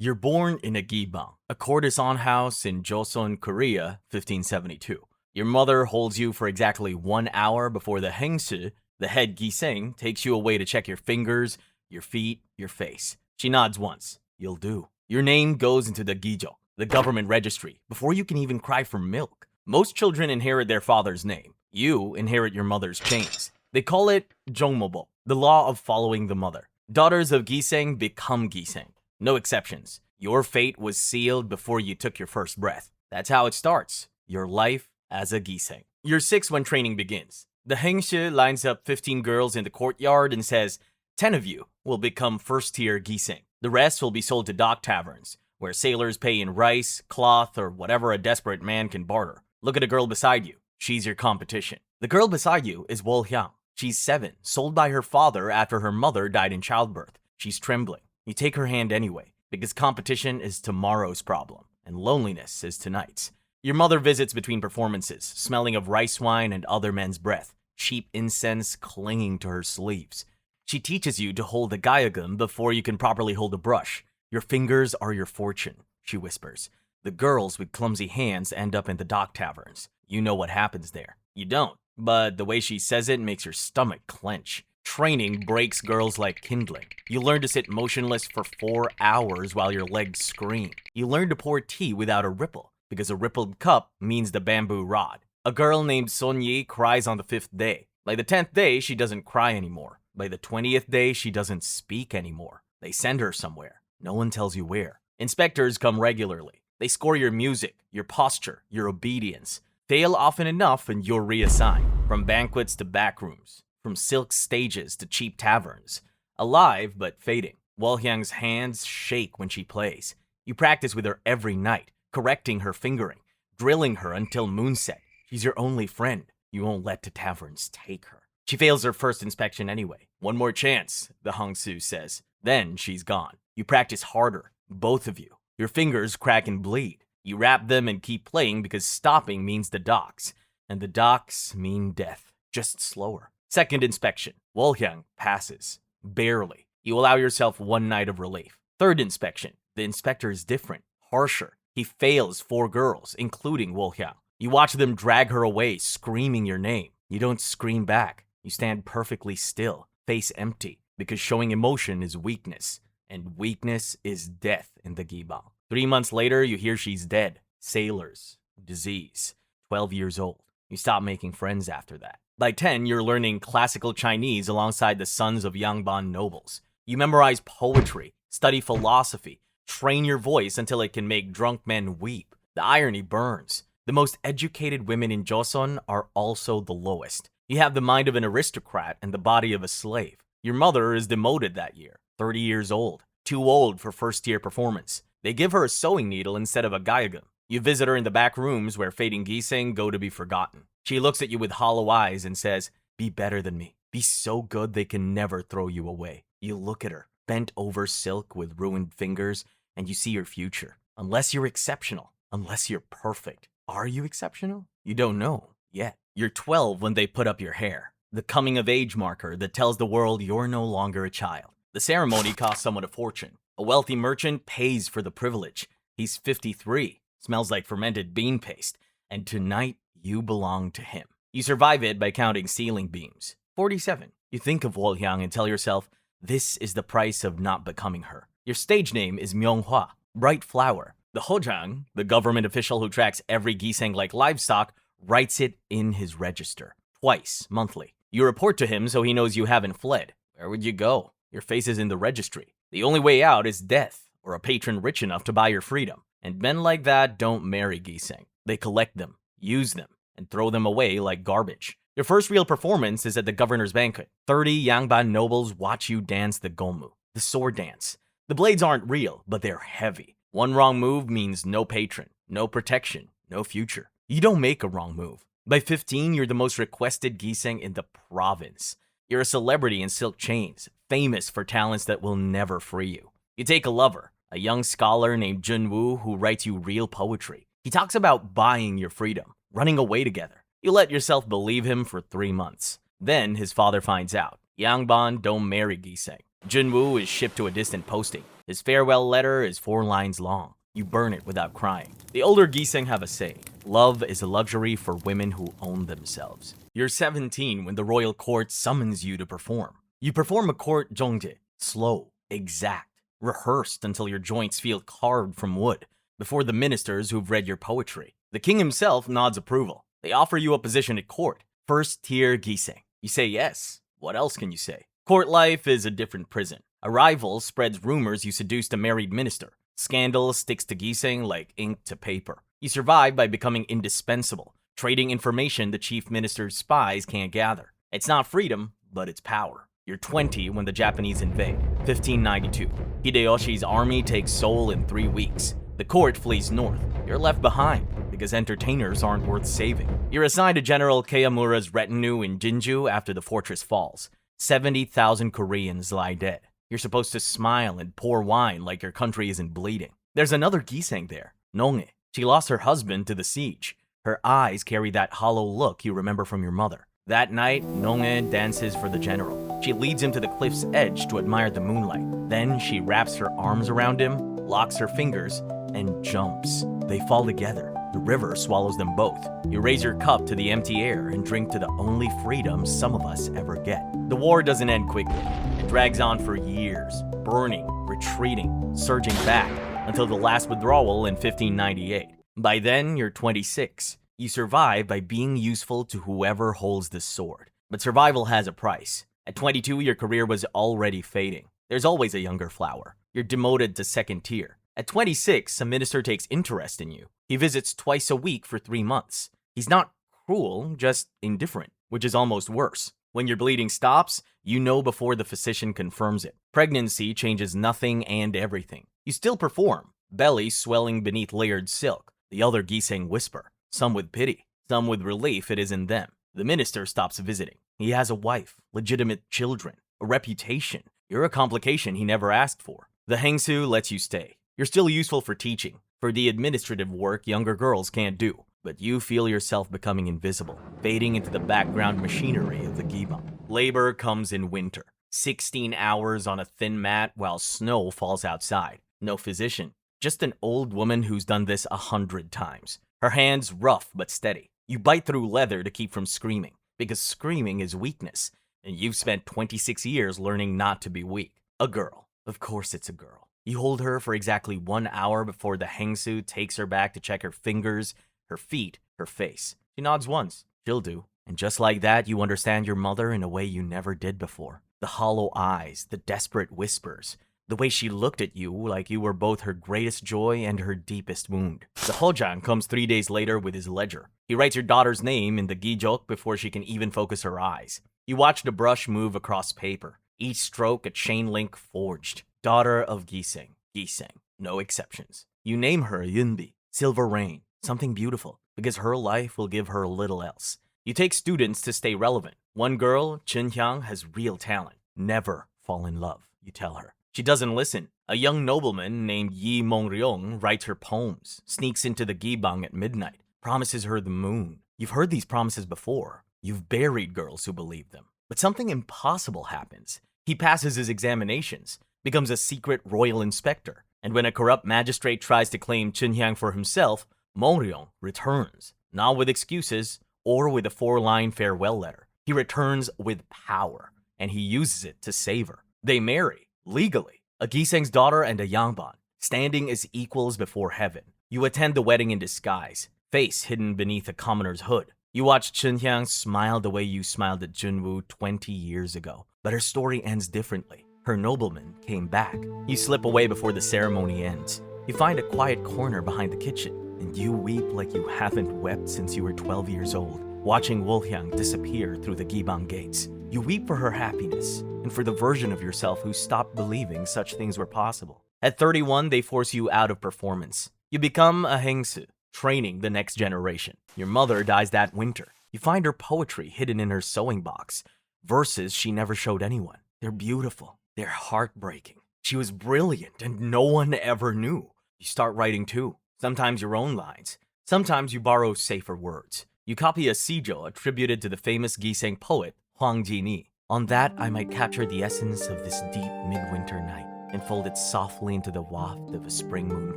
You're born in a gibang, a courtesan house in Joseon, Korea, 1572. Your mother holds you for exactly 1 hour before the hengsi, the head Gisaeng, takes you away to check your fingers, your feet, your face. She nods once. You'll do. Your name goes into the gijo, the government registry, before you can even cry for milk. Most children inherit their father's name. You inherit your mother's chains. They call it jongmobo, the law of following the mother. Daughters of Gisaeng become Gisaeng. No exceptions. Your fate was sealed before you took your first breath. That's how it starts. Your life as a Gisaeng. You're 6 when training begins. The hengshi lines up 15 girls in the courtyard and says, 10 of you will become first-tier Gisaeng. The rest will be sold to dock taverns, where sailors pay in rice, cloth, or whatever a desperate man can barter. Look at a girl beside you. She's your competition. The girl beside you is Wolhyang. She's 7, sold by her father after her mother died in childbirth. She's trembling. You take her hand anyway, because competition is tomorrow's problem, and loneliness is tonight's. Your mother visits between performances, smelling of rice wine and other men's breath, cheap incense clinging to her sleeves. She teaches you to hold a gayagum before you can properly hold a brush. Your fingers are your fortune, she whispers. The girls with clumsy hands end up in the dock taverns. You know what happens there. You don't, but the way she says it makes your stomach clench. Training breaks girls like kindling. You learn to sit motionless for 4 hours while your legs scream. You learn to pour tea without a ripple, because a rippled cup means the bamboo rod. A girl named Sonyi cries on the 5th day. By the 10th day, she doesn't cry anymore. By the 20th day, she doesn't speak anymore. They send her somewhere. No one tells you where. Inspectors come regularly. They score your music, your posture, your obedience. Fail often enough and you're reassigned. From banquets to back rooms. From silk stages to cheap taverns. Alive but fading. Wolhyang's hands shake when she plays. You practice with her every night, correcting her fingering, drilling her until moonset. She's your only friend. You won't let the taverns take her. She fails her first inspection anyway. One more chance, the Hongsu says. Then she's gone. You practice harder, both of you. Your fingers crack and bleed. You wrap them and keep playing because stopping means the docks. And the docks mean death, just slower. Second inspection. Wolhyang passes. Barely. You allow yourself 1 night of relief. Third inspection. The inspector is different, harsher. He fails 4 girls, including Wolhyang. You watch them drag her away, screaming your name. You don't scream back. You stand perfectly still, face empty, because showing emotion is weakness. And weakness is death in the Gibang. 3 months later, you hear she's dead. Sailors. Disease. 12 years old. You stop making friends after that. By 10, you're learning classical Chinese alongside the sons of Yangban nobles. You memorize poetry, study philosophy, train your voice until it can make drunk men weep. The irony burns. The most educated women in Joseon are also the lowest. You have the mind of an aristocrat and the body of a slave. Your mother is demoted that year, 30 years old, too old for first-tier performance. They give her a sewing needle instead of a gayagum. You visit her in the back rooms where fading Gisaeng go to be forgotten. She looks at you with hollow eyes and says, be better than me. Be so good they can never throw you away. You look at her, bent over silk with ruined fingers, and you see your future. Unless you're exceptional, unless you're perfect. Are you exceptional? You don't know yet. You're 12 when they put up your hair. The coming of age marker that tells the world you're no longer a child. The ceremony costs someone a fortune. A wealthy merchant pays for the privilege. He's 53, smells like fermented bean paste, and tonight you belong to him. You survive it by counting ceiling beams. 47. You think of Wolhyang and tell yourself, this is the price of not becoming her. Your stage name is Myonghwa, bright flower. The Hojang, the government official who tracks every Gisaeng like livestock, writes it in his register. Twice, monthly. You report to him so he knows you haven't fled. Where would you go? Your face is in the registry. The only way out is death, or a patron rich enough to buy your freedom. And men like that don't marry Gisaeng. They collect them, use them, and throw them away like garbage. Your first real performance is at the governor's banquet. 30 Yangban nobles watch you dance the gomu, the sword dance. The blades aren't real, but they're heavy. One wrong move means no patron, no protection, no future. You don't make a wrong move. By 15, you're the most requested Gisaeng in the province. You're a celebrity in silk chains, famous for talents that will never free you. You take a lover, a young scholar named Junwoo who writes you real poetry. He talks about buying your freedom, running away together. You let yourself believe him for 3 months. Then his father finds out. Yangban don't marry Gisaeng. Junwoo is shipped to a distant posting. His farewell letter is 4 lines long. You burn it without crying. The older Gisaeng have a saying, love is a luxury for women who own themselves. You're 17 when the royal court summons you to perform. You perform a court zhongje, slow, exact, rehearsed until your joints feel carved from wood, before the ministers who've read your poetry. The king himself nods approval. They offer you a position at court, first tier Gisaeng. You say yes. What else can you say? Court life is a different prison. A rival spreads rumors you seduced a married minister. Scandal sticks to Gisaeng like ink to paper. You survive by becoming indispensable, trading information the chief minister's spies can't gather. It's not freedom, but it's power. You're 20 when the Japanese invade, 1592. Hideyoshi's army takes Seoul in 3 weeks. The court flees north. You're left behind because entertainers aren't worth saving. You're assigned to General Keyamura's retinue in Jinju after the fortress falls. 70,000 Koreans lie dead. You're supposed to smile and pour wine like your country isn't bleeding. There's another Gisaeng there, Nonge. She lost her husband to the siege. Her eyes carry that hollow look you remember from your mother. That night, Nonge dances for the general. She leads him to the cliff's edge to admire the moonlight. Then she wraps her arms around him, locks her fingers, and jumps. They fall together. The river swallows them both. You raise your cup to the empty air and drink to the only freedom some of us ever get. The war doesn't end quickly. It drags on for years, burning, retreating, surging back, until the last withdrawal in 1598. By then, you're 26. You survive by being useful to whoever holds the sword. But survival has a price. At 22, your career was already fading. There's always a younger flower. You're demoted to second tier. At 26, a minister takes interest in you. He visits twice a week for 3 months. He's not cruel, just indifferent, which is almost worse. When your bleeding stops, you know before the physician confirms it. Pregnancy changes nothing and everything. You still perform, belly swelling beneath layered silk. The other Gisaeng whisper, some with pity, some with relief it isn't them. The minister stops visiting. He has a wife, legitimate children, a reputation. You're a complication he never asked for. The Hengsu lets you stay. You're still useful for teaching, for the administrative work younger girls can't do. But you feel yourself becoming invisible, fading into the background machinery of the Gibang. Labor comes in winter. 16 hours on a thin mat while snow falls outside. No physician, just an old woman who's done this 100 times. Her hands rough but steady. You bite through leather to keep from screaming, because screaming is weakness, and you've spent 26 years learning not to be weak. A girl. Of course it's a girl. You hold her for exactly 1 hour before the Hengsu takes her back to check her fingers, her feet, her face. She nods once. She'll do. And just like that, you understand your mother in a way you never did before. The hollow eyes, the desperate whispers, the way she looked at you like you were both her greatest joy and her deepest wound. The Hojang comes 3 days later with his ledger. He writes your daughter's name in the Gijok before she can even focus her eyes. You watch the brush move across paper, each stroke a chain link forged. Daughter of Gisaeng. Gisaeng. No exceptions. You name her Yunbi, Silver Rain, something beautiful, because her life will give her little else. You take students to stay relevant. One girl, Chinhyang, has real talent. Never fall in love, you tell her. She doesn't listen. A young nobleman named Yi Mongryong writes her poems, sneaks into the Gibang at midnight, promises her the moon. You've heard these promises before. You've buried girls who believe them. But something impossible happens. He passes his examinations, becomes a secret royal inspector. And when a corrupt magistrate tries to claim Chinhyang for himself, Mongryong returns, not with excuses or with a 4-line farewell letter. He returns with power, and he uses it to save her. They marry, legally, a Gisaeng's daughter and a Yangban, standing as equals before heaven. You attend the wedding in disguise, face hidden beneath a commoner's hood. You watch Chinhyang smile the way you smiled at Junwoo 20 years ago. But her story ends differently. Her nobleman came back. You slip away before the ceremony ends. You find a quiet corner behind the kitchen, and you weep like you haven't wept since you were 12 years old, watching Wolhyang disappear through the Gibang gates. You weep for her happiness, and for the version of yourself who stopped believing such things were possible. At 31, they force you out of performance. You become a Hengsu, training the next generation. Your mother dies that winter. You find her poetry hidden in her sewing box, verses she never showed anyone. They're beautiful. They're heartbreaking. She was brilliant, and no one ever knew. You start writing too. Sometimes your own lines. Sometimes you borrow safer words. You copy a sijo attributed to the famous Gisaeng poet, Hwang Ji-ni. On that, I might capture the essence of this deep midwinter night. and fold it softly into the waft of a spring moon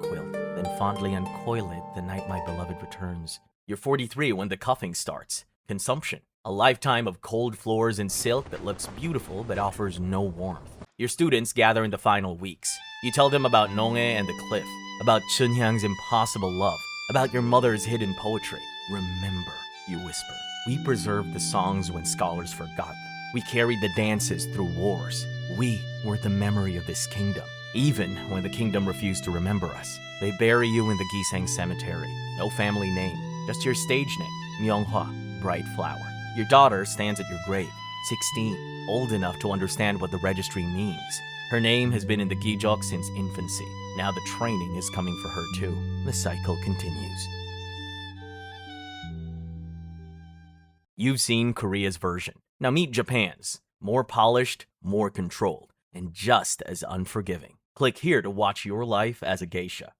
quilt, then fondly uncoil it the night my beloved returns. You're 43 when the cuffing starts. Consumption. A lifetime of cold floors and silk that looks beautiful but offers no warmth. Your students gather in the final weeks. You tell them about Nonge and the cliff, about Chunhyang's impossible love, about your mother's hidden poetry. Remember, you whisper. We preserved the songs when scholars forgot them. We carried the dances through wars. We were the memory of this kingdom. Even when the kingdom refused to remember us, they bury you in the Gisaeng cemetery. No family name, just your stage name, Myonghwa, bright flower. Your daughter stands at your grave, 16, old enough to understand what the registry means. Her name has been in the Gijok since infancy. Now the training is coming for her too. The cycle continues. You've seen Korea's version. Now meet Japan's. More polished, more controlled, and just as unforgiving. Click here to watch your life as a geisha.